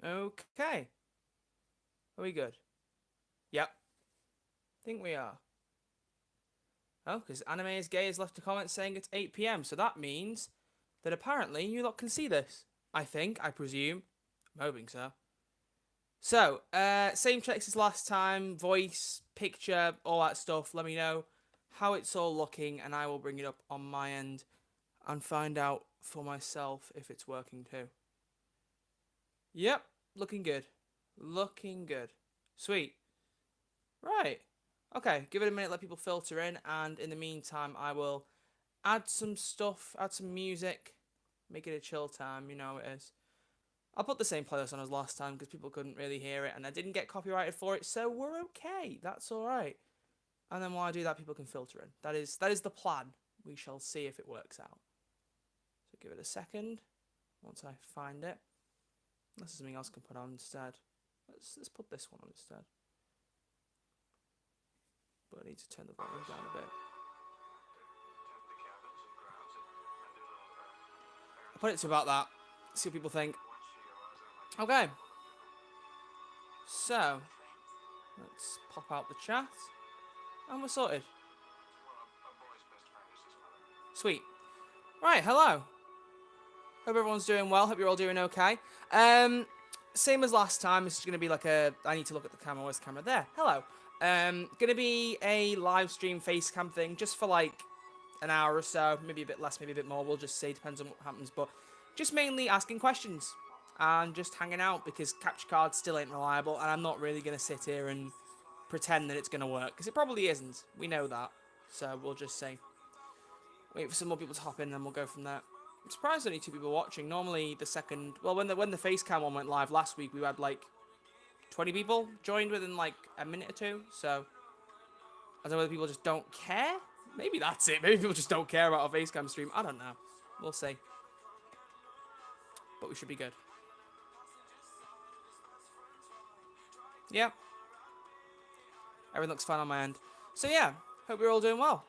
Okay. Are we good? Yep. Think we are. Oh, because Anime is Gay has left a comment saying it's 8 p.m. So that means that apparently you lot can see this. I think, I presume. I'm hoping so. So, same checks as last time. Voice, picture, all that stuff. Let me know how it's all looking and I will bring it up on my end and find out for myself if it's working too. Yep, looking good. Looking good. Sweet. Right. Okay, give it a minute, let people filter in, and in the meantime, I will add some stuff, add some music, make it a chill time, you know how it is. I'll put the same playlist on as last time because people couldn't really hear it, and I didn't get copyrighted for it, so we're okay. That's all right. And then while I do that, people can filter in. That is the plan. We shall see if it works out. So give it a second. Once I find it, unless there's something else I can put on instead. Let's put this one on instead. But I need to turn the volume down a bit. I'll put it to about that. See what people think. Okay. So, let's pop out the chat. And we're sorted. Sweet. Right, hello. Hope everyone's doing well. Hope you're all doing okay. Same as last time. This is going to be like a... I need to look at the camera. Where's the camera? There. Hello. Going to be a live stream face cam thing just for like an hour or so. Maybe a bit less, maybe a bit more. We'll just see. Depends on what happens. But just mainly asking questions and just hanging out because capture card still ain't reliable. And I'm not really going to sit here and pretend that it's going to work because it probably isn't. We know that. So we'll just see. Wait for some more people to hop in and then we'll go from there. I'm surprised only 2 people watching. Normally the second... Well, when the face cam one went live last week, we had like 20 people joined within like a minute or 2. So I don't know whether people just don't care. Maybe that's it. Maybe people just don't care about our face cam stream. I don't know. We'll see. But we should be good. Yeah. Everything looks fine on my end. So yeah, hope you're all doing well.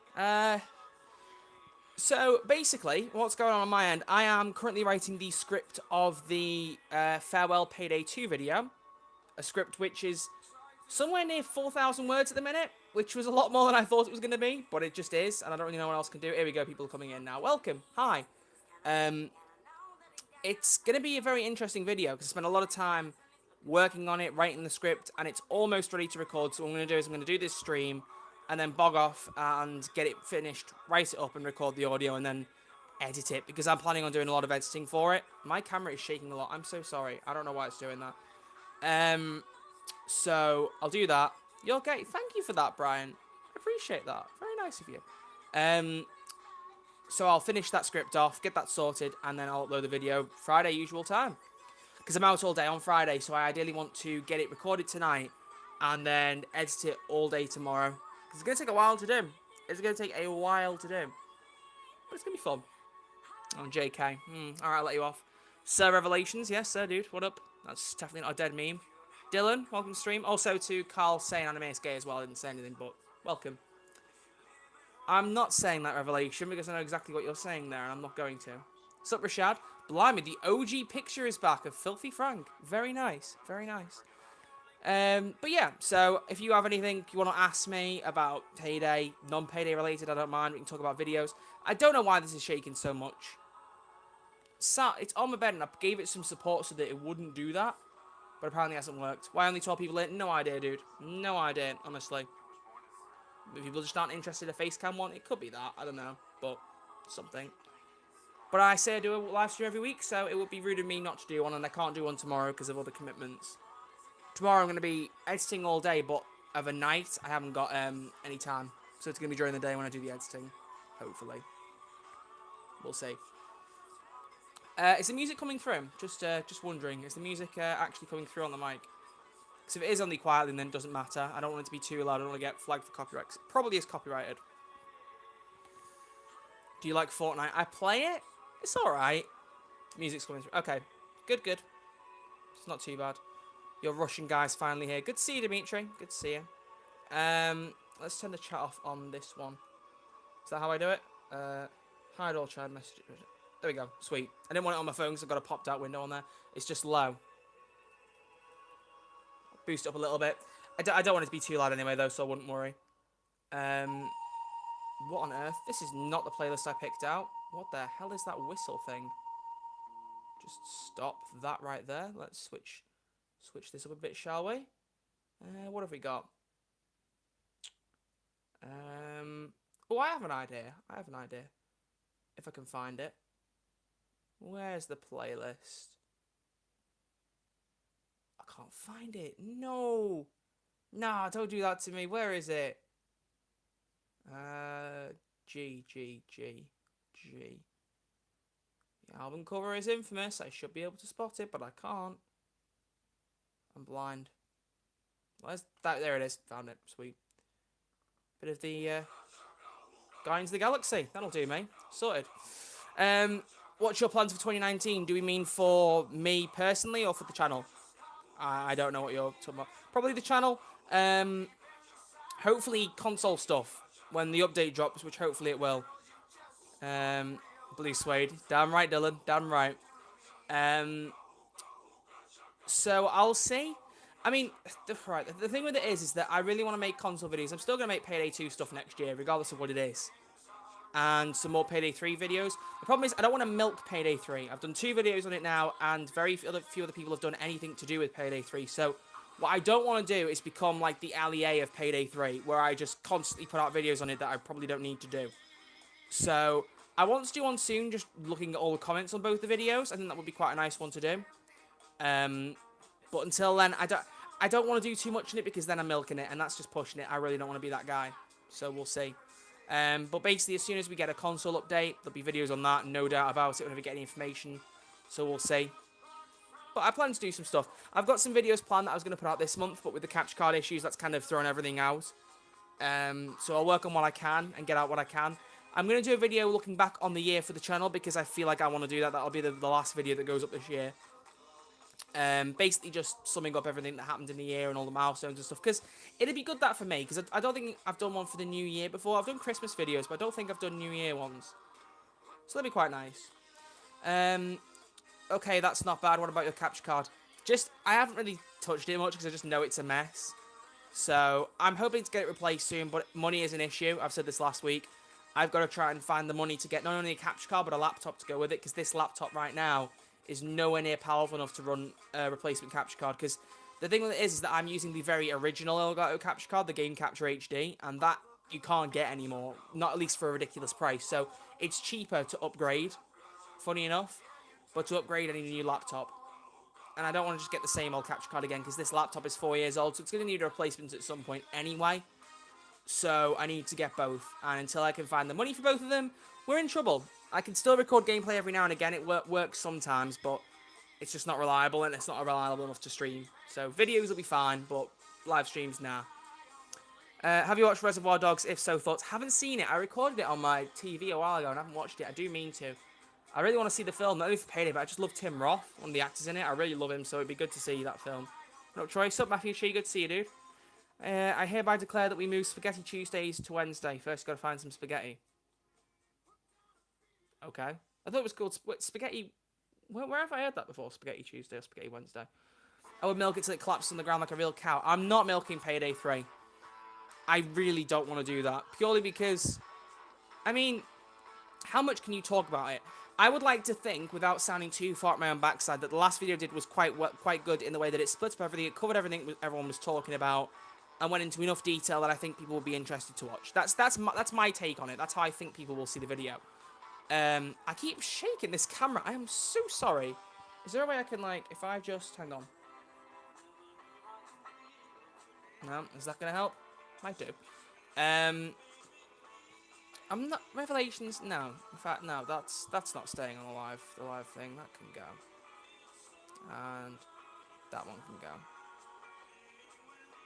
So basically, what's going on my end, I am currently writing the script of the Farewell Payday 2 video. A script which is somewhere near 4,000 words at the minute, which was a lot more than I thought it was going to be, but it just is, and I don't really know what else can do. Here we go, people are coming in now. Welcome. Hi. It's going to be a very interesting video, because I spent a lot of time working on it, writing the script, and it's almost ready to record, so what I'm going to do is I'm going to do this stream, and then bog off and get it finished, write it up and record the audio and then edit it because I'm planning on doing a lot of editing for it. My camera is shaking a lot. I'm so sorry. I don't know why it's doing that. So I'll do that. You're okay. Thank you for that, Brian. I appreciate that. Very nice of you. So I'll finish that script off, get that sorted, and then I'll upload the video Friday usual time. Because I'm out all day on Friday, so I ideally want to get it recorded tonight and then edit it all day tomorrow. It's going to take a while to do. It's going to take a while to do. But it's going to be fun. Oh, JK. Alright, I'll let you off. Sir Revelations. Yes, sir, dude. What up? That's definitely not a dead meme. Dylan, welcome to stream. Also to Carl saying Anime is Gay as well. I didn't say anything, but welcome. I'm not saying that, Revelation, because I know exactly what you're saying there, and I'm not going to. Sup, Rashad? Blimey, the OG picture is back of Filthy Frank. Very nice. Very nice. But yeah, so if you have anything you want to ask me about Payday, non-Payday related, I don't mind. We can talk about videos. I don't know why this is shaking so much. It's on my bed and I gave it some support so that it wouldn't do that. But apparently it hasn't worked. Why only 12 people in? No idea, dude. No idea, honestly. If people just aren't interested in a face cam one, it could be that. I don't know. But something. But I say I do a live stream every week, so it would be rude of me not to do one. And I can't do one tomorrow because of other commitments. Tomorrow I'm going to be editing all day, but of a night I haven't got any time. So it's going to be during the day when I do the editing, hopefully. We'll see. Is the music coming through? Just wondering. Is the music actually coming through on the mic? Because if it is only quietly, then it doesn't matter. I don't want it to be too loud. I don't want to get flagged for copyright. It probably is copyrighted. Do you like Fortnite? I play it. It's alright. Music's coming through. Okay. Good, good. It's not too bad. Your Russian guy's finally here. Good to see you, Dimitri. Good to see you. Let's turn the chat off on this one. Is that how I do it? Hide all chat messages. There we go. Sweet. I didn't want it on my phone because I've got a popped out window on there. It's just low. boost it up a little bit. I don't want it to be too loud anyway, though, so I wouldn't worry. What on earth? This is not the playlist I picked out. What the hell is that whistle thing? Just stop that right there. Let's switch this up a bit, shall we? What have we got? Oh, I have an idea. If I can find it. Where's the playlist? I can't find it. No. Nah, don't do that to me. Where is it? G. The album cover is infamous. I should be able to spot it, but I can't. I'm blind. Where's that? There it is. Found it. Sweet. Bit of the Guardians of the Galaxy. That'll do, mate. Sorted. What's your plans for 2019? Do we mean for me personally or for the channel? I don't know what you're talking about. Probably the channel. Hopefully console stuff when the update drops, which hopefully it will. Blue suede. Damn right, Dylan. Damn right. So I'll see. I mean, the thing with it is that I really want to make console videos. I'm still going to make Payday 2 stuff next year, regardless of what it is. And some more Payday 3 videos. The problem is I don't want to milk Payday 3. I've done 2 videos on it now, and few other people have done anything to do with Payday 3. So what I don't want to do is become like the LEA of Payday 3, where I just constantly put out videos on it that I probably don't need to do. So I want to do one soon, just looking at all the comments on both the videos. I think that would be quite a nice one to do. But until then, I don't want to do too much in it because then I'm milking it, and that's just pushing it. I really don't want to be that guy. So we'll see. But basically, as soon as we get a console update, there'll be videos on that, no doubt about it, whenever we get any information. So we'll see. But I plan to do some stuff. I've got some videos planned that I was going to put out this month, but with the capture card issues, that's kind of thrown everything out. So I'll work on what I can and get out what I can. I'm going to do a video looking back on the year for the channel because I feel like I want to do that. That'll be the last video that goes up this year. Basically just summing up everything that happened in the year and all the milestones and stuff, because it'd be good that for me, because I don't think I've done one for the new year before. I've done Christmas videos, but I don't think I've done New Year ones, so that'd be quite nice. Okay, that's not bad. What about your capture card? I haven't really touched it much because I just know it's a mess, so I'm hoping to get it replaced soon, but money is an issue. I've said this last week. I've got to try and find the money to get not only a capture card, but a laptop to go with it, because this laptop right now is nowhere near powerful enough to run a replacement capture card, because the thing with it is that I'm using the very original Elgato capture card, the Game Capture HD, and that you can't get anymore, not at least for a ridiculous price. So it's cheaper to upgrade, funny enough, but to upgrade I need a new laptop, and I don't want to just get the same old capture card again, because this laptop is 4 years old, so it's going to need a replacement at some point anyway. So I need to get both, and until I can find the money for both of them, we're in trouble. I can still record gameplay every now and again. It works sometimes, but it's just not reliable, and it's not reliable enough to stream. So videos will be fine, but live streams, nah. Have you watched Reservoir Dogs? If so, thoughts? Haven't seen it. I recorded it on my TV a while ago, and I haven't watched it. I do mean to. I really want to see the film, not only for Payday, but I just love Tim Roth, one of the actors in it. I really love him, so it'd be good to see that film. No, Troy, sup, Matthew Shee, good to see you, dude. I hereby declare that we move Spaghetti Tuesdays to Wednesday. First, got to find some spaghetti. Okay. I thought it was called Spaghetti... Where have I heard that before? Spaghetti Tuesday or Spaghetti Wednesday? I would milk it till it collapses on the ground like a real cow. I'm not milking Payday 3. I really don't want to do that. Purely because... I mean, how much can you talk about it? I would like to think, without sounding too far up my own backside, that the last video I did was quite good in the way that it split up everything, it covered everything everyone was talking about, and went into enough detail that I think people will be interested to watch. That's my take on it. That's how I think people will see the video. I keep shaking this camera. I am so sorry. Is there a way I can, like, if I just... Hang on. No, is that going to help? Might do. I'm not... Revelations? No. In fact, no. That's not staying on the live thing. That can go. And that one can go.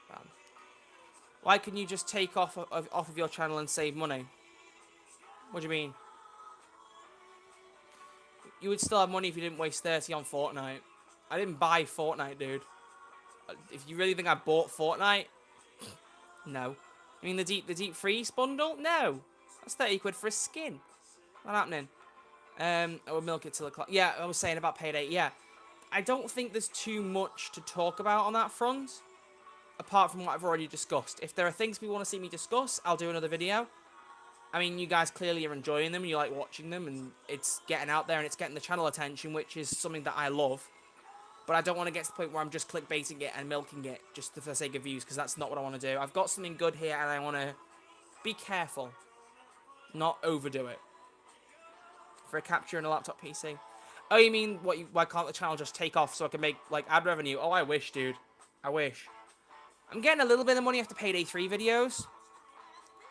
Bam. Why can you just take off of your channel and save money? What do you mean? You would still have money if you didn't waste 30 on Fortnite. I didn't buy Fortnite, dude. If you really think I bought Fortnite, no. I mean the deep freeze bundle? No. That's 30 quid for a skin. Not happening. I would milk it till the clock. Yeah, I was saying about Payday. Yeah. I don't think there's too much to talk about on that front. apart from what I've already discussed. If there are things people want to see me discuss, I'll do another video. I mean, you guys clearly are enjoying them and you like watching them, and it's getting out there and it's getting the channel attention, which is something that I love. But I don't want to get to the point where I'm just clickbaiting it and milking it just for the sake of views, because that's not what I want to do. I've got something good here and I want to be careful, not overdo it. For a capture in a laptop PC. Oh, you mean why can't the channel just take off so I can make like ad revenue? Oh, I wish, dude. I wish. I'm getting a little bit of money after Payday 3 videos,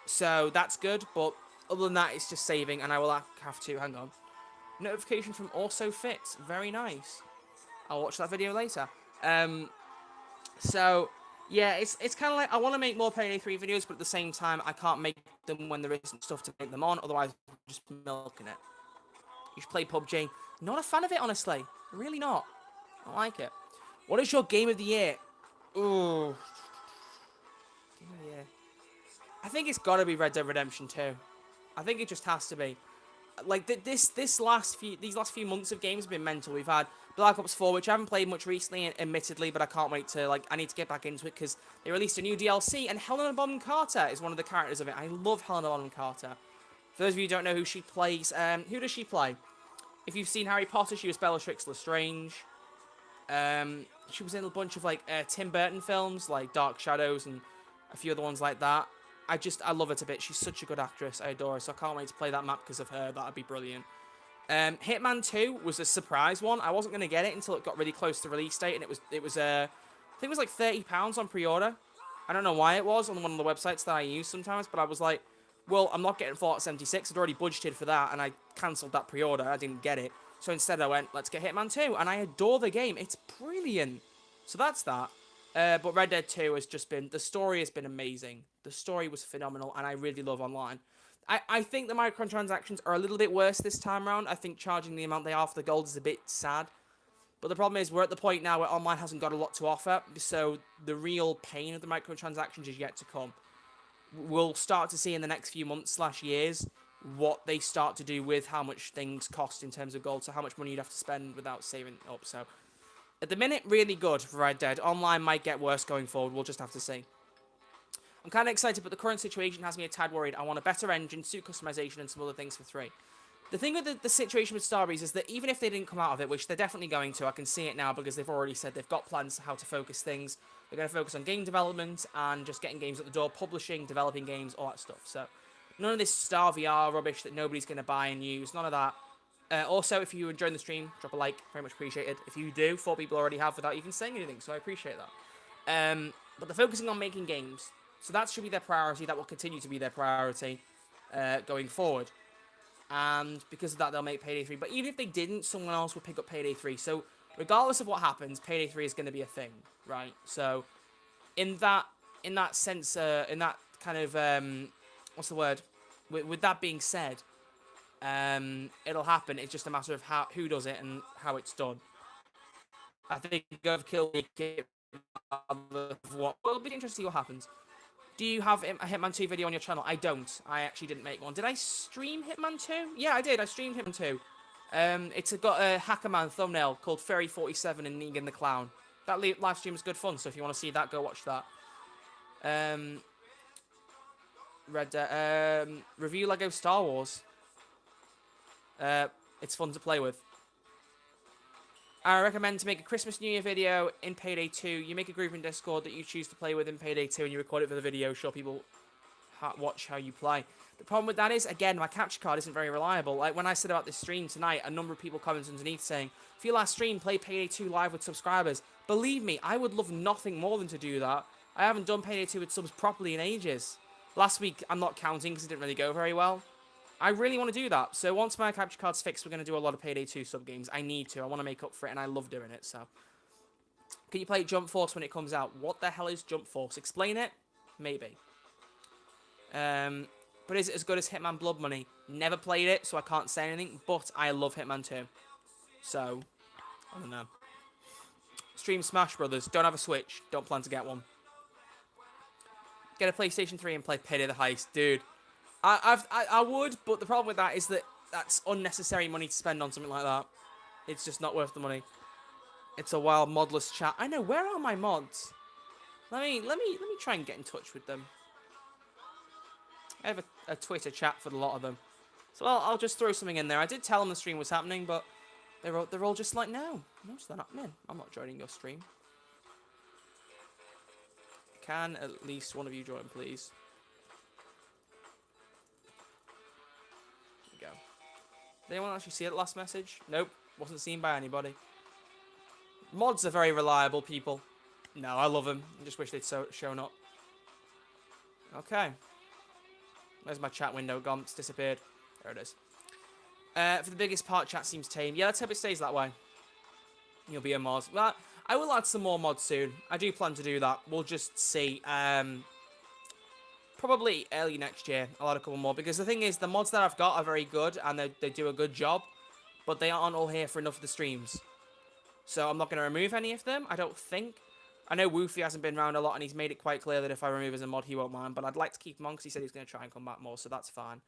so that's good. But other than that, it's just saving, and I will have to hang on. Notification from Also Fits. Very nice. I'll watch that video later. So yeah, it's kind of like I want to make more Payday 3 videos, but at the same time, I can't make them when there isn't stuff to make them on. Otherwise, I'm just milking it. You should play PUBG. Not a fan of it, honestly. Really not. I don't like it. What is your game of the year? Ooh. Game of the year. I think it's got to be Red Dead Redemption 2. I think it just has to be. Like, these last few months of games have been mental. We've had Black Ops 4, which I haven't played much recently, admittedly, but I can't wait to, like, I need to get back into it because they released a new DLC, and Helena Bonham Carter is one of the characters of it. I love Helena Bonham Carter. For those of you who don't know who she plays, who does she play? If you've seen Harry Potter, she was Bellatrix Lestrange. She was in a bunch of, like, Tim Burton films, like Dark Shadows and a few other ones like that. I love her to bits. She's such a good actress. I adore her, so I can't wait to play that map because of her. That'd be brilliant. Hitman 2 was a surprise one. I wasn't going to get it until it got really close to release date, and it was I think it was like £30 on pre-order. I don't know why it was on one of the websites that I use sometimes, but I was like, well, I'm not getting Fallout 76. I'd already budgeted for that, and I cancelled that pre-order. I didn't get it. So instead I went, let's get Hitman 2, and I adore the game. It's brilliant. So that's that. But Red Dead 2 has just been, the story has been amazing. The story was phenomenal, and I really love online. I think the microtransactions are a little bit worse this time around. I think charging the amount they are for the gold is a bit sad. But the problem is we're at the point now where online hasn't got a lot to offer, so the real pain of the microtransactions is yet to come. We'll start to see in the next few months / years what they start to do with how much things cost in terms of gold, so how much money you'd have to spend without saving up. So at the minute, really good for Red Dead. Online might get worse going forward. We'll just have to see. I'm kind of excited, but the current situation has me a tad worried. I want a better engine, suit customization, and some other things for 3. The thing with the situation with Starbreeze is that even if they didn't come out of it, which they're definitely going to, I can see it now because they've already said they've got plans how to focus things. They're going to focus on game development and just getting games at the door, publishing, developing games, all that stuff. So none of this Star VR rubbish that nobody's going to buy and use, none of that. Also, if you enjoyed the stream, drop a like, very much appreciated. If you do, 4 people already have without even saying anything, so I appreciate that. But they're focusing on making games. So that should be their priority. That will continue to be their priority going forward. And because of that, they'll make Payday 3. But even if they didn't, someone else will pick up Payday 3. So regardless of what happens, Payday 3 is going to be a thing, right? So in that sense, in that kind of, what's the word? With that being said, it'll happen. It's just a matter of who does it and how it's done. I think Overkill make it what. Well, it'll be interesting to see what happens. Do you have a Hitman 2 video on your channel? I don't. I actually didn't make one. Did I stream Hitman 2? Yeah, I did. I streamed Hitman 2. It's got a Hackerman thumbnail called Fairy47 and Negan the Clown. That live stream is good fun, so if you want to see that, go watch that. Review Lego Star Wars. It's fun to play with. I recommend to make a Christmas New Year video in Payday 2. You make a group in Discord that you choose to play with in Payday 2 and you record it for the video, show people watch how you play. The problem with that is, again, my capture card isn't very reliable. Like when I said about this stream tonight, a number of people commented underneath saying, for your last stream, play Payday 2 live with subscribers. Believe me, I would love nothing more than to do that. I haven't done Payday 2 with subs properly in ages. Last week, I'm not counting because it didn't really go very well. I really want to do that. So once my capture card's fixed, we're going to do a lot of Payday 2 sub games. I need to. I want to make up for it, and I love doing it. So, can you play Jump Force when it comes out? What the hell is Jump Force? Explain it? Maybe. But is it as good as Hitman Blood Money? Never played it, so I can't say anything. But I love Hitman 2. So, I don't know. Stream Smash Brothers. Don't have a Switch. Don't plan to get one. Get a PlayStation 3 and play Payday the Heist, dude. I would, but the problem with that is that that's unnecessary money to spend on something like that. It's just not worth the money. It's a wild modless chat. I know, where are my mods? Let me try and get in touch with them. I have a Twitter chat for a lot of them, so I'll just throw something in there. I did tell them the stream was happening, but they're all just like, no, it's not happening. I'm not joining your stream. Can at least one of you join, please? There we go. Did anyone actually see that last message? Nope, wasn't seen by anybody. Mods are very reliable people. No, I love them. I just wish they'd shown up. Okay. There's my chat window gone. It's disappeared. There it is. For the biggest part, chat seems tame. Yeah, let's hope it stays that way. You'll be a mod. Well, I will add some more mods soon. I do plan to do that. We'll just see. Probably early next year. I'll add a couple more. Because the thing is, the mods that I've got are very good. And they do a good job. But they aren't all here for enough of the streams. So I'm not going to remove any of them, I don't think. I know Woofy hasn't been around a lot, and he's made it quite clear that if I remove as a mod, he won't mind. But I'd like to keep him on, because he said he's going to try and come back more, so that's fine.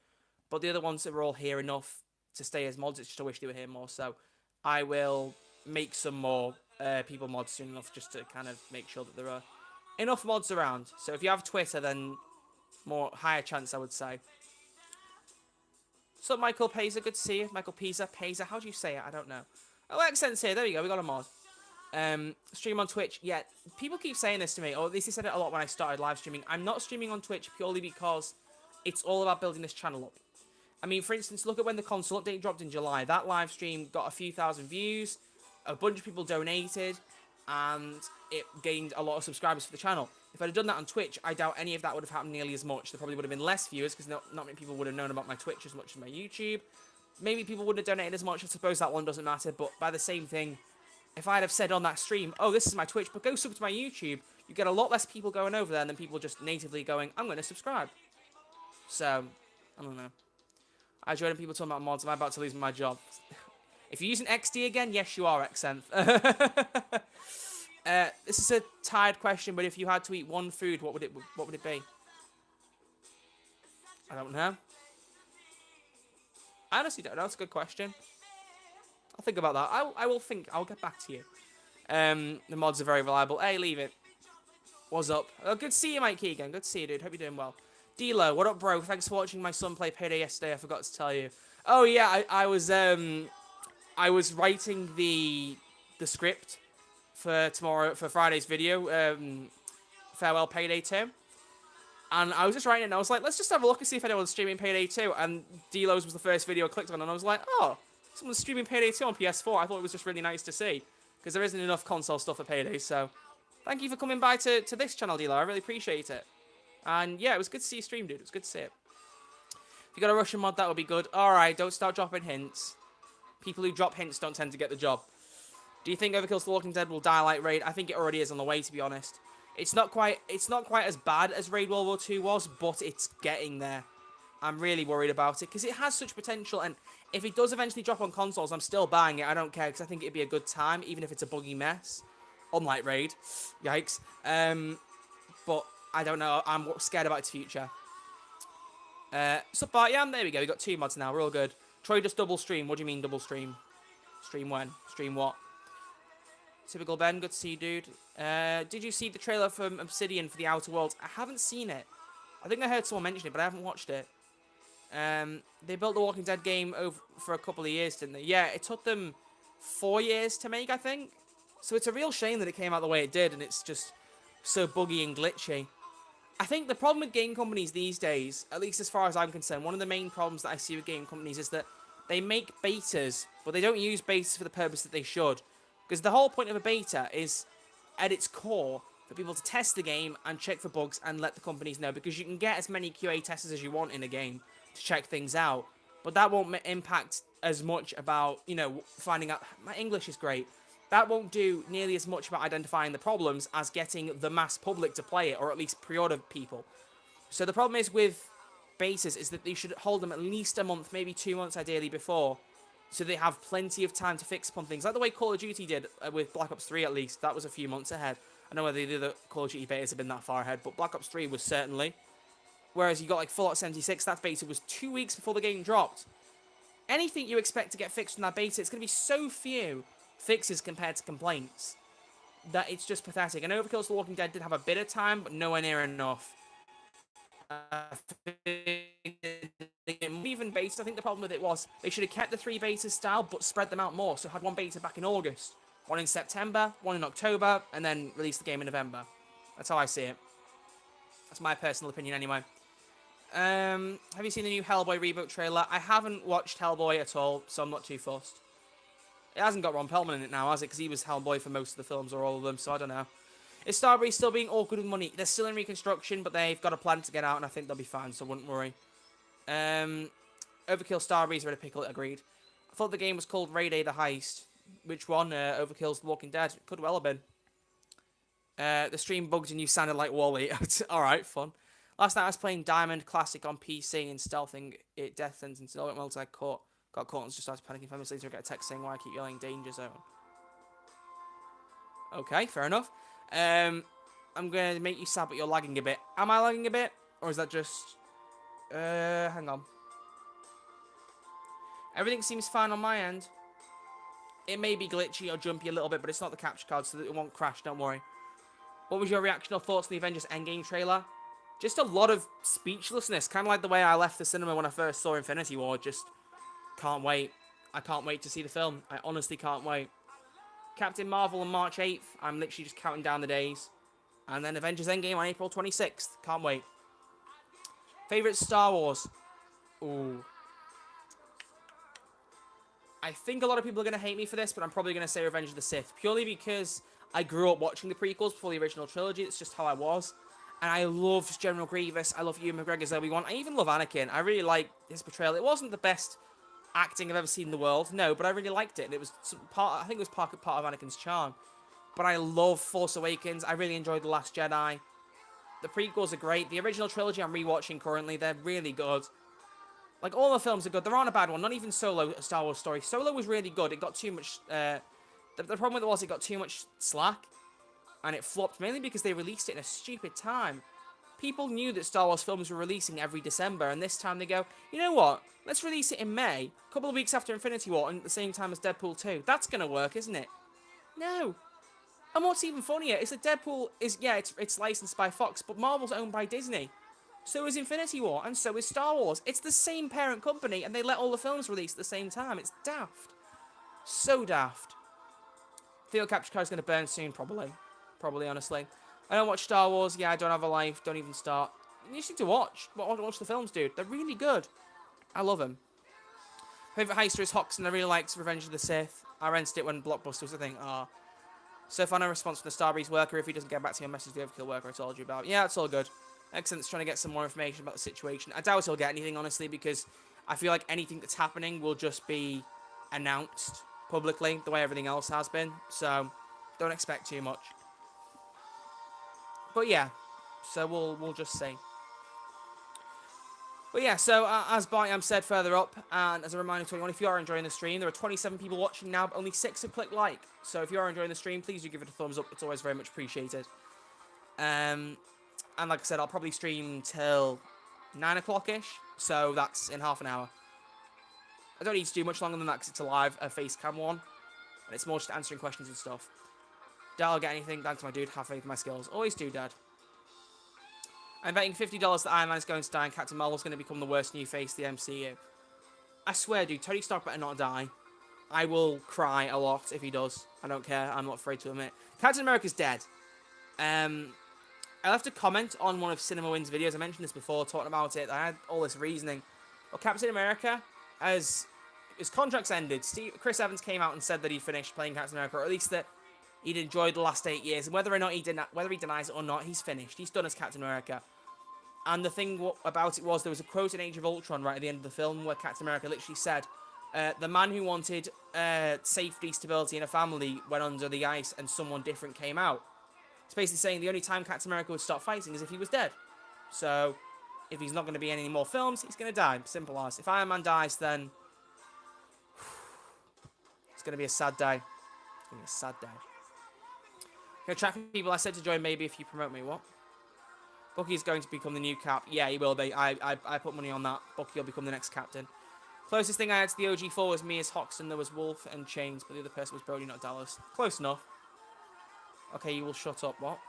But the other ones that were all here enough to stay as mods, it's just I wish they were here more. So I will make some more people mods soon enough, just to kind of make sure that there are enough mods around. So if you have Twitter, then higher chance, I would say. So Michael Paiser, good to see you. Michael Paiser, how do you say it? I don't know. Oh, Accent's here. There we go. We got a mod. Stream on Twitch. Yeah, people keep saying this to me, or at least they said it a lot when I started live streaming. I'm not streaming on Twitch purely because it's all about building this channel up. I mean, for instance, look at when the console update dropped in July. That live stream got a few thousand views, a bunch of people donated, and it gained a lot of subscribers for the channel. If I'd have done that on Twitch, I doubt any of that would have happened nearly as much. There probably would have been less viewers, because not many people would have known about my Twitch as much as my YouTube. Maybe people wouldn't have donated as much. I suppose that one doesn't matter, but by the same thing, if I'd have said on that stream, oh, this is my Twitch, but go sub to my YouTube, you get a lot less people going over there than people just natively going, I'm going to subscribe. So, I don't know. I join people talking about mods. Am I about to lose my job? If you're using XD again, yes, you are, Xenth. This is a tired question, but if you had to eat one food, what would it be? I don't know. I honestly don't know. That's a good question. I'll think about that. I will think. I'll get back to you. The mods are very reliable. Hey, leave it. What's up? Oh, good to see you, Mike Keegan. Good to see you, dude. Hope you're doing well. D-Lo, what up, bro? Thanks for watching my son play Payday yesterday. I forgot to tell you. Oh, yeah. I was writing the script for Friday's video. Farewell Payday 2. And I was just writing it, and I was like, let's just have a look and see if anyone's streaming Payday 2. And D-Lo's was the first video I clicked on, and I was like, oh, someone's streaming Payday 2 on PS4. I thought it was just really nice to see, because there isn't enough console stuff for Payday. So thank you for coming by to this channel, D-Lo. I really appreciate it. And yeah, it was good to see you stream, dude. It was good to see it. If you got a Russian mod, that would be good. Alright, don't start dropping hints. People who drop hints don't tend to get the job. Do you think Overkill's The Walking Dead will die like Raid? I think it already is on the way, to be honest. It's not quite as bad as Raid World War II was, but it's getting there. I'm really worried about it, because it has such potential, and if it does eventually drop on consoles, I'm still buying it. I don't care, because I think it'd be a good time, even if it's a buggy mess. Unlike Raid. Yikes. But I don't know. I'm scared about its future. So, but yeah, there we go. We got 2 mods now. We're all good. Troy just double stream. What do you mean double stream? Stream when? Stream what? Typical Ben, good to see you, dude. Did you see the trailer from Obsidian for The Outer Worlds? I haven't seen it. I think I heard someone mention it, but I haven't watched it. They built the Walking Dead game for a couple of years, didn't they? Yeah, it took them 4 years to make, I think. So it's a real shame that it came out the way it did, and it's just so buggy and glitchy. I think the problem with game companies these days, at least as far as I'm concerned, one of the main problems that I see with game companies is that they make betas, but they don't use betas for the purpose that they should. Because the whole point of a beta is, at its core, for people to test the game and check for bugs and let the companies know. Because you can get as many QA testers as you want in a game to check things out. But that won't impact as much about, you know, finding out... My English is great. That won't do nearly as much about identifying the problems as getting the mass public to play it, or at least pre-order people. So the problem is with betas is that they should hold them at least a month, maybe 2 months ideally before, so they have plenty of time to fix upon things. Like the way Call of Duty did with Black Ops 3 at least. That was a few months ahead. I know whether the other Call of Duty betas have been that far ahead, but Black Ops 3 was certainly. Whereas you got like Fallout 76, that beta was 2 weeks before the game dropped. Anything you expect to get fixed from that beta, it's going to be so few fixes compared to complaints. that it's just pathetic. And Overkill's The Walking Dead did have a bit of time, but nowhere near enough. Even based, I think the problem with it was they should have kept the 3 bases style, but spread them out more. So had one beta back in August, one in September, one in October, and then release the game in November. That's how I see it. That's my personal opinion, anyway. Have you seen the new Hellboy reboot trailer? I haven't watched Hellboy at all, so I'm not too fussed. It hasn't got Ron Perlman in it now, has it? Because he was Hellboy for most of the films, or all of them, so I don't know. Is Starbreeze still being awkward with money? They're still in reconstruction, but they've got a plan to get out, and I think they'll be fine, so wouldn't worry. Overkill Starbreeze, Ready Pickle, agreed. I thought the game was called Rayday the Heist. Which one? Overkill's The Walking Dead. Could well have been. The stream bugged and you sounded like Wally. Alright, fun. Last night I was playing Diamond Classic on PC and stealthing it death sentence. It went well until I got caught and just started panicking. 5 minutes later I get a text saying why I keep yelling danger zone. Okay, fair enough. I'm going to make you sad, but you're lagging a bit. Am I lagging a bit? Or is that just... hang on. Everything seems fine on my end. It may be glitchy or jumpy a little bit, but it's not the capture card, so it won't crash, don't worry. What was your reaction or thoughts on the Avengers Endgame trailer? Just a lot of speechlessness, kind of like the way I left the cinema when I first saw Infinity War. Just can't wait. I can't wait to see the film. I honestly can't wait. Captain Marvel on March 8th. I'm literally just counting down the days. And then Avengers Endgame on April 26th. Can't wait. Favorite Star Wars? Ooh. I think a lot of people are going to hate me for this, but I'm probably going to say Revenge of the Sith. Purely because I grew up watching the prequels before the original trilogy. It's just how I was. And I love General Grievous. I love Ewan McGregor's Obi-Wan. I even love Anakin. I really like his portrayal. It wasn't the best acting I've ever seen in the world. No, but I really liked it. And it was part, I think it was part of Anakin's charm. But I love Force Awakens. I really enjoyed The Last Jedi. The prequels are great. The original trilogy I'm rewatching currently. They're really good. Like, all the films are good. There aren't a bad one. Not even Solo, a Star Wars story. Solo was really good. It got too much... the problem with it was it got too much slack. And it flopped mainly because they released it in a stupid time. People knew that Star Wars films were releasing every December. And this time they go, you know what? Let's release it in May. A couple of weeks after Infinity War. And at the same time as Deadpool 2. That's going to work, isn't it? No. And what's even funnier is that Deadpool is... Yeah, it's licensed by Fox. But Marvel's owned by Disney. So is Infinity War, and so is Star Wars. It's the same parent company, and they let all the films release at the same time. It's daft. So daft. Field capture card is going to burn soon, probably. Probably, honestly. I don't watch Star Wars. Yeah, I don't have a life. Don't even start. You just need to watch. Watch the films, dude. They're really good. I love them. Favorite heister is Hoxton. I really liked Revenge of the Sith. I rented it when Blockbuster was a thing. So far, no response from the Starbreeze worker. If he doesn't get back to me, message the Overkill worker I told you about. Yeah, it's all good. Excellent. Trying to get some more information about the situation. I doubt he'll get anything, honestly, because I feel like anything that's happening will just be announced publicly, the way everything else has been. So, don't expect too much. But yeah, so we'll just see. But yeah, so as Bartyam said further up, and as a reminder to anyone, if you are enjoying the stream, there are 27 people watching now, but only 6 have clicked like. So if you are enjoying the stream, please do give it a thumbs up. It's always very much appreciated. And like I said, I'll probably stream till 9 o'clock-ish, so that's in half an hour. I don't need to do much longer than that because it's a live face cam one, and it's more just answering questions and stuff. Dad, I'll get anything. Thanks, my dude. Have faith in my skills. Always do, Dad. I'm betting $50 that Iron Man's going to die and Captain Marvel's going to become the worst new face of the MCU. I swear, dude, Tony Stark better not die. I will cry a lot if he does. I don't care. I'm not afraid to admit. Captain America's dead. I left a comment on one of Cinema Win's videos. I mentioned this before, talking about it. I had all this reasoning. Well, Captain America, as his contract's ended, Chris Evans came out and said that he finished playing Captain America, or at least that he'd enjoyed the last 8 years. And whether or not whether he denies it or not, he's finished. He's done as Captain America. And the thing about it was, there was a quote in Age of Ultron right at the end of the film where Captain America literally said, the man who wanted safety, stability in a family went under the ice and someone different came out. It's basically saying the only time Captain America would stop fighting is if he was dead. So, if he's not going to be in any more films, he's going to die. Simple as. If Iron Man dies, then it's going to be a sad day. It's going to be a sad day. Gonna track people. I said to join maybe if you promote me. What? Bucky's going to become the new cap. Yeah, he will be. I put money on that. Bucky will become the next captain. Closest thing I had to the OG4 was me as Hoxton. There was Wolf and Chains, but the other person was Brody, not Dallas. Close enough. Okay, you will shut up. What?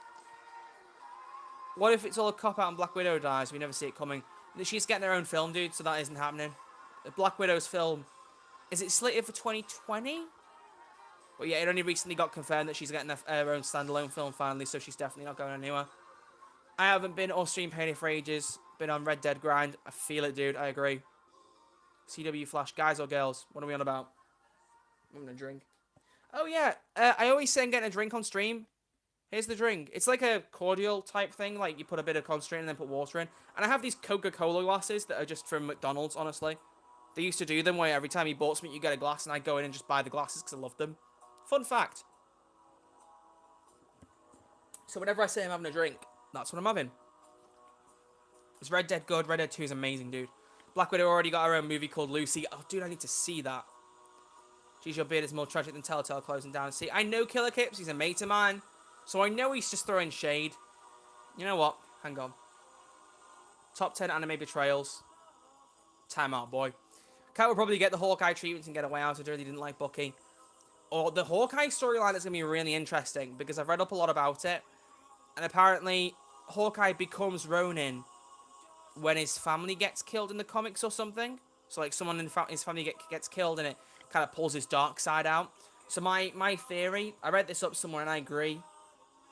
What if it's all a cop-out and Black Widow dies? We never see it coming. She's getting her own film, dude, so that isn't happening. The Black Widow's film, is it slated for 2020? But yeah, it only recently got confirmed that she's getting her own standalone film finally, so she's definitely not going anywhere. I haven't been or streamed Payday for ages. Been on Red Dead grind. I feel it, dude. I agree. CW Flash, guys or girls? What are we on about? I'm gonna drink. Oh yeah, I always say I'm getting a drink on stream. Here's the drink. It's like a cordial type thing. Like you put a bit of concentrate and then put water in. And I have these Coca-Cola glasses that are just from McDonald's, honestly. They used to do them where every time you bought something, you get a glass, and I go in and just buy the glasses because I love them. Fun fact. So whenever I say I'm having a drink, that's what I'm having. Is Red Dead good? Red Dead 2 is amazing, dude. Black Widow already got her own movie called Lucy. Oh, dude, I need to see that. Geez, your beard is more tragic than Telltale closing down. See, I know Killer Kips. He's a mate of mine. So I know he's just throwing shade. You know what? Hang on. Top 10 anime betrayals. Time out, boy. Cat will probably get the Hawkeye treatment and get away out of it. He didn't like Bucky. Or the Hawkeye storyline is going to be really interesting because I've read up a lot about it. And apparently, Hawkeye becomes Ronin when his family gets killed in the comics or something. So, like, someone in his family gets killed and it kind of pulls his dark side out. So, my theory, I read this up somewhere and I agree.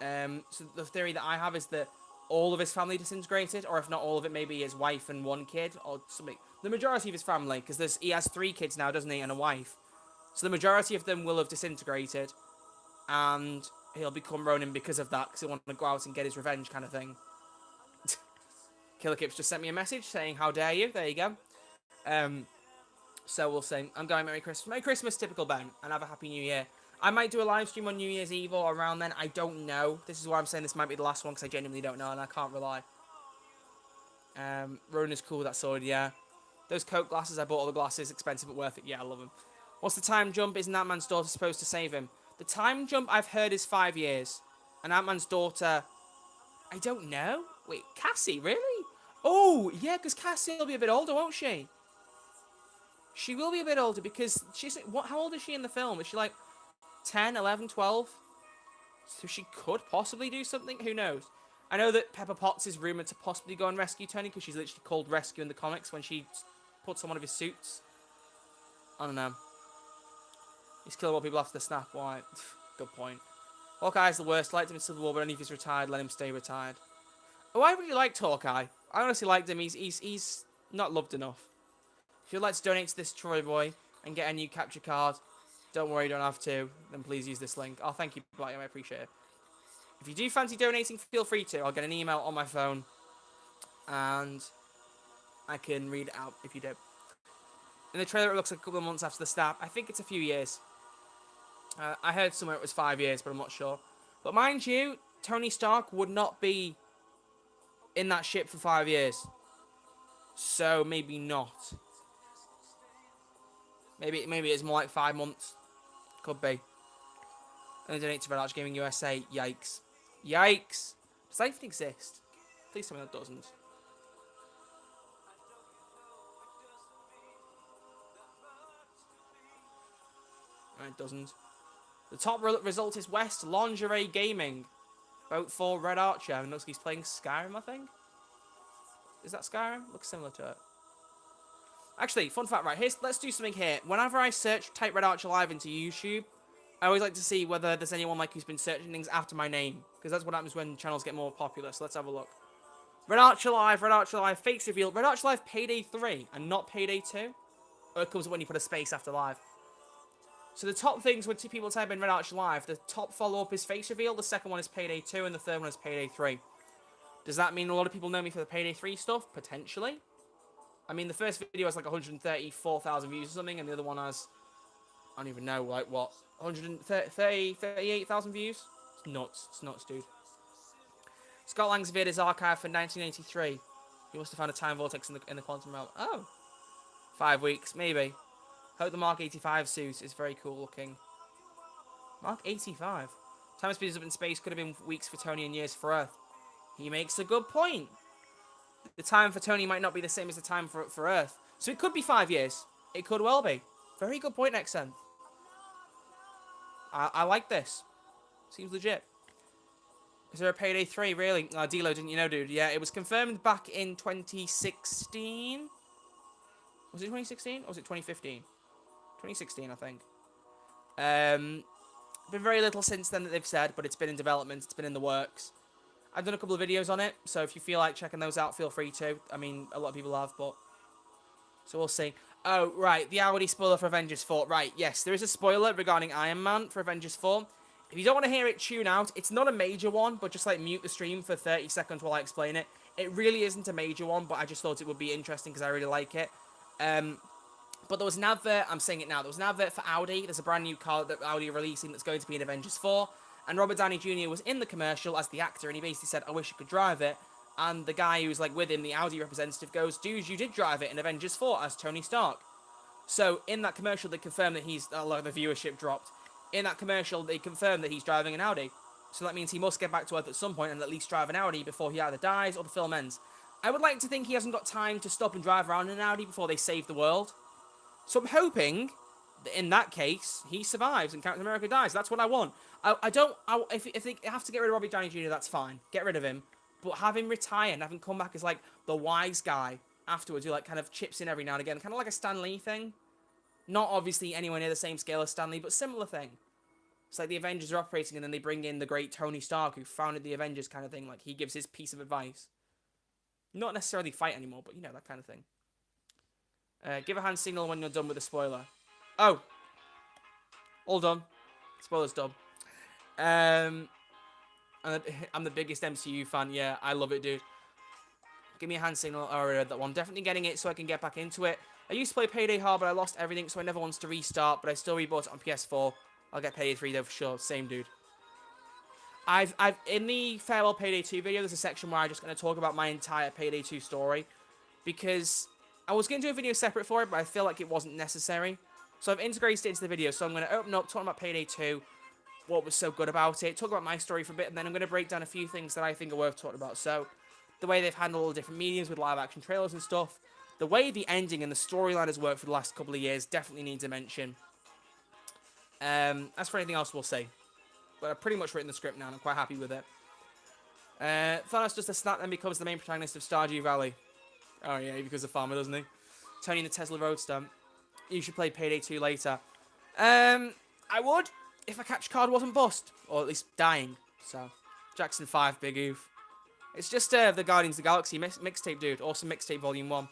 So, the theory that I have is that all of his family disintegrated, or if not all of it, maybe his wife and one kid, or something. The majority of his family, because he has 3 kids now, doesn't he, and a wife. So, the majority of them will have disintegrated, and he'll become Ronin because of that, because he'll want to go out and get his revenge kind of thing. Killer Kips just sent me a message saying, how dare you? There you go. So we'll say, I'm going Merry Christmas. Merry Christmas, typical Ben, and have a Happy New Year. I might do a live stream on New Year's Eve or around then. I don't know. This is why I'm saying this might be the last one, because I genuinely don't know, and I can't rely. Rona's cool, that sword, yeah. Those Coke glasses, I bought all the glasses, expensive but worth it. Yeah, I love them. What's the time jump? Isn't Ant-Man's daughter supposed to save him? The time jump I've heard is 5 years. And Ant-Man's daughter, I don't know. Wait, Cassie, really? Oh, yeah, because Cassie will be a bit older, won't she? She will be a bit older because she's... How old is she in the film? Is she like 10, 11, 12? So she could possibly do something. Who knows? I know that Pepper Potts is rumoured to possibly go and rescue Tony because she's literally called Rescue in the comics when she puts on one of his suits. I don't know. He's killing more people after the snap. Why? Good point. Hawkeye's the worst. Liked him in Civil War, but only if he's retired. Let him stay retired. Oh, I really liked Hawkeye. I honestly liked him. He's not loved enough. If you'd like to donate to this Troy boy and get a new capture card, don't worry, you don't have to. Then please use this link. Oh, thank you, Black. I appreciate it. If you do fancy donating, feel free to. I'll get an email on my phone, and I can read it out if you do. In the trailer, it looks like a couple of months after the snap. I think it's a few years. I heard somewhere it was 5 years, but I'm not sure. But mind you, Tony Stark would not be in that ship for 5 years. So maybe not. Maybe it's more like 5 months. Could be. And donate to Red Arch Gaming USA. Yikes. Yikes. Does that even exist? Please tell me that doesn't. It doesn't. The top result is West Lingerie Gaming. Vote for Red Archer. And looks like he's playing Skyrim, I think. Is that Skyrim? Looks similar to it. Actually, fun fact, right? Let's do something here. Whenever I type Red Archer Live into YouTube, I always like to see whether there's anyone like who's been searching things after my name. Because that's what happens when channels get more popular. So let's have a look. Red Archer Live, fakes revealed. Red Archer Live Payday 3 and not Payday 2. Or it comes when you put a space after live. So the top things when people type in Red Archer Live, the top follow-up is face reveal, the second one is Payday 2, and the third one is Payday 3. Does that mean a lot of people know me for the Payday 3 stuff? Potentially. I mean, the first video has like 134,000 views or something, and the other one has, I don't even know, like what, 38,000 views? It's nuts. It's nuts, dude. Scott Lang's vid is archived for 1983. He must have found a time vortex in the quantum realm. Oh. 5 weeks, maybe. Hope the Mark 85 suit is very cool looking. Mark 85? Time speed is up in space could have been weeks for Tony and years for Earth. He makes a good point. The time for Tony might not be the same as the time for Earth. So it could be 5 years. It could well be. Very good point, Nexen. I like this. Seems legit. Is there a Payday 3, really? D-Lo, didn't you know, dude? Yeah, it was confirmed back in 2016. Was it 2016 or was it 2015? 2016, I think. Been very little since then that they've said, but it's been in development. It's been in the works. I've done a couple of videos on it, so if you feel like checking those out, feel free to. I mean, a lot of people have, but... So we'll see. Oh, right, the Audi spoiler for Avengers 4. Right, yes, there is a spoiler regarding Iron Man for Avengers 4. If you don't want to hear it, tune out. It's not a major one, but just, like, mute the stream for 30 seconds while I explain it. It really isn't a major one, but I just thought it would be interesting because I really like it. But there was an advert, I'm saying it now, there was an advert for Audi. There's a brand new car that Audi are releasing that's going to be in Avengers 4. And Robert Downey Jr. was in the commercial as the actor, and he basically said, I wish I could drive it. And the guy who's like with him, the Audi representative, goes, dude, you did drive it in Avengers 4 as Tony Stark. So in that commercial, they confirmed that he's, a lot of the viewership dropped. In that commercial, they confirmed that he's driving an Audi. So that means he must get back to Earth at some point and at least drive an Audi before he either dies or the film ends. I would like to think he hasn't got time to stop and drive around in an Audi before they save the world. So I'm hoping that in that case, he survives and Captain America dies. That's what I want. If they have to get rid of Robert Downey Jr., that's fine. Get rid of him. But have him retire and have him come back as, like, the wise guy afterwards who, like, kind of chips in every now and again. Kind of like a Stan Lee thing. Not obviously anywhere near the same scale as Stan Lee, but similar thing. It's like the Avengers are operating and then they bring in the great Tony Stark who founded the Avengers kind of thing. Like, he gives his piece of advice. Not necessarily fight anymore, but, you know, that kind of thing. Give a hand signal when you're done with the spoiler. Oh. All done. Spoiler's done. I'm the biggest MCU fan. Yeah, I love it, dude. Give me a hand signal. I already read that one. Definitely getting it so I can get back into it. I used to play Payday hard, but I lost everything, so I never wanted to restart. But I still rebought it on PS4. I'll get Payday 3 though for sure. Same dude. I've in the Farewell Payday 2 video, there's a section where I'm just going to talk about my entire Payday 2 story. Because I was going to do a video separate for it, but I feel like it wasn't necessary. So I've integrated it into the video. So I'm going to open up, talking about Payday 2, what was so good about it, talk about my story for a bit, and then I'm going to break down a few things that I think are worth talking about. So the way they've handled all the different mediums with live action trailers and stuff, the way the ending and the storyline has worked for the last couple of years definitely needs a mention. As for anything else, we'll see. But I've pretty much written the script now, and I'm quite happy with it. Thanos does the snap and becomes the main protagonist of Stardew Valley. Oh yeah, he becomes a farmer, doesn't he? Tony in the Tesla Roadster. You should play Payday 2 later. I would, if a catch card wasn't bust. Or at least dying. So, Jackson 5, big oof. It's just the Guardians of the Galaxy mixtape, dude. Awesome mixtape, Volume 1.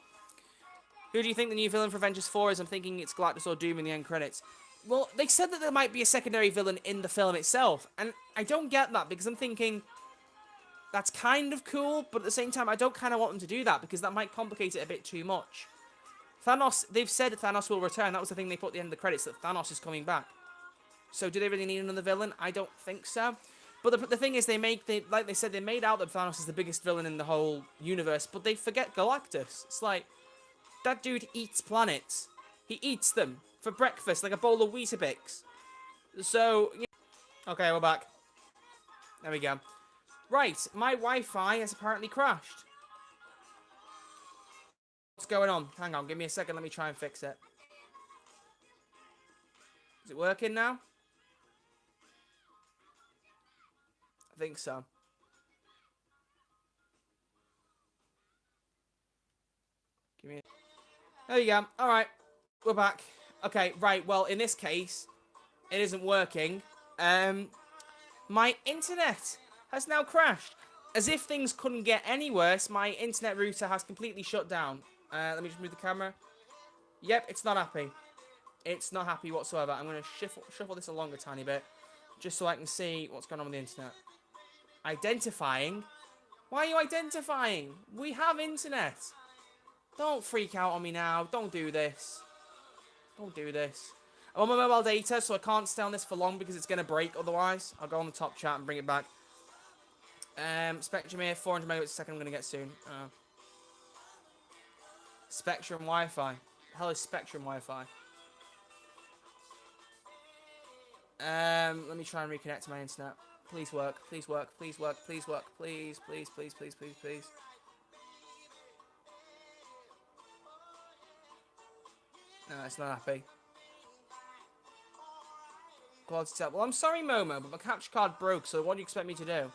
Who do you think the new villain for Avengers 4 is? I'm thinking it's Galactus or Doom in the end credits. Well, they said that there might be a secondary villain in the film itself. And I don't get that, because I'm thinking that's kind of cool, but at the same time, I don't kind of want them to do that, because that might complicate it a bit too much. Thanos, they've said Thanos will return. That was the thing they put at the end of the credits, that Thanos is coming back. So do they really need another villain? I don't think so. But the thing is, like they said, they made out that Thanos is the biggest villain in the whole universe, but they forget Galactus. It's like, that dude eats planets. He eats them for breakfast, like a bowl of Weetabix. So, yeah. Okay, we're back. There we go. Right, my Wi-Fi has apparently crashed. What's going on? Hang on, give me a second, let me try and fix it. Is it working now? I think so. Give me. There you go. All right, we're back. Okay, right. Well, in this case, it isn't working. My internet has now crashed. As if things couldn't get any worse, my internet router has completely shut down. Let me just move the camera. Yep, it's not happy. It's not happy whatsoever. I'm going to shuffle this along a tiny bit, just so I can see what's going on with the internet. Identifying? Why are you identifying? We have internet. Don't freak out on me now. Don't do this. Don't do this. I'm on my mobile data, so I can't stay on this for long because it's going to break otherwise. I'll go on the top chat and bring it back. Spectrum here, 400 megabits a second I'm going to get soon. Spectrum Wi-Fi. The hell is Spectrum Wi-Fi? Let me try and reconnect to my internet. Please work. Please work. Please work. Please work. Please, please, please, please, please, please. No, it's not happy. Quality tap. Well, I'm sorry, Momo, but my capture card broke, so what do you expect me to do?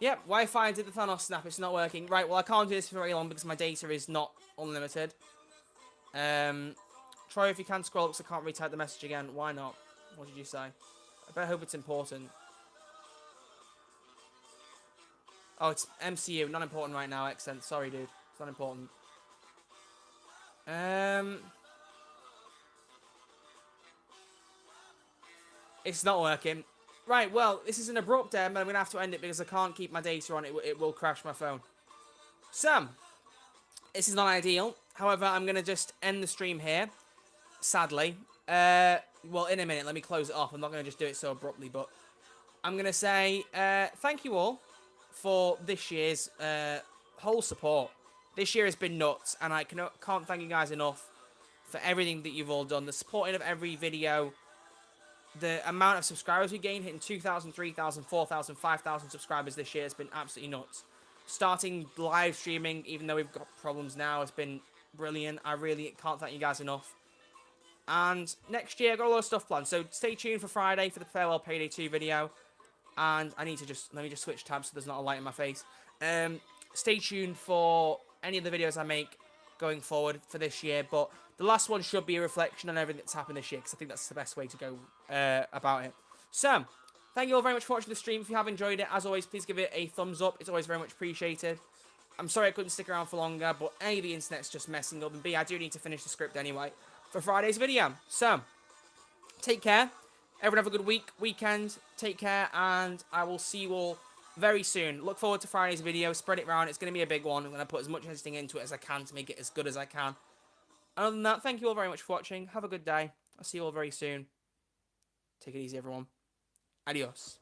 Yep, Wi-Fi did the Thanos snap. It's not working. Right, well, I can't do this for very long because my data is not unlimited. Troy, if you can scroll up because I can't retype the message again. Why not? What did you say? I better hope it's important. Oh, it's MCU. Not important right now, Accent. Sorry, dude. It's not important. It's not working. Right, well, this is an abrupt end, but I'm going to have to end it because I can't keep my data on. It will crash my phone. So, this is not ideal. However, I'm going to just end the stream here. Sadly. Well, in a minute, let me close it off. I'm not going to just do it so abruptly, but I'm going to say thank you all for this year's whole support. This year has been nuts, and I can't thank you guys enough for everything that you've all done. The supporting of every video, the amount of subscribers we gained, hitting 2,000, 3,000, 4,000, 5,000 subscribers this year has been absolutely nuts. Starting live streaming, even though we've got problems now, has been brilliant. I really can't thank you guys enough. And next year, I've got a lot of stuff planned. So stay tuned for Friday for the Farewell Payday 2 video. And I need to let me just switch tabs so there's not a light in my face. Stay tuned for any of the videos I make going forward for this year. But the last one should be a reflection on everything that's happened this year, because I think that's the best way to go about it. So, thank you all very much for watching the stream. If you have enjoyed it, as always, please give it a thumbs up. It's always very much appreciated. I'm sorry I couldn't stick around for longer, but A, the internet's just messing up, and B, I do need to finish the script anyway for Friday's video. So, take care. Everyone have a good weekend. Take care, and I will see you all very soon. Look forward to Friday's video. Spread it around. It's going to be a big one. I'm going to put as much editing into it as I can to make it as good as I can. Other than that, thank you all very much for watching. Have a good day. I'll see you all very soon. Take it easy, everyone. Adios.